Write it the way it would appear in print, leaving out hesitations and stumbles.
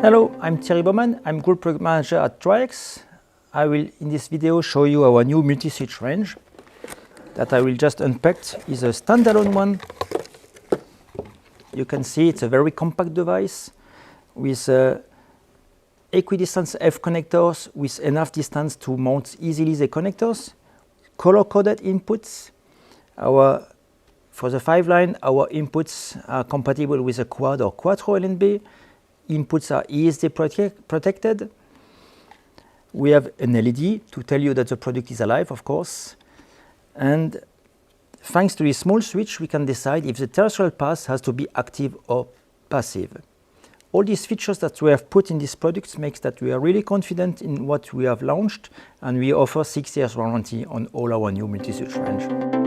Hello, I'm Thierry Baumann. I'm Group Product Manager at Tri-X. I will, in this video, show you our new multi-switch range that I will just unpack. Is a standalone one. You can see it's a very compact device with equidistance F connectors with enough distance to mount easily the connectors. Color-coded inputs. For the 5-line, our inputs are compatible with a quad or quattro LNB. Inputs are ESD protected. We have an LED to tell you that the product is alive, of course. And thanks to this small switch, we can decide if the terrestrial path has to be active or passive. All these features that we have put in this product makes that we are really confident in what we have launched, and we offer 6 years warranty on all our new multi-switch range.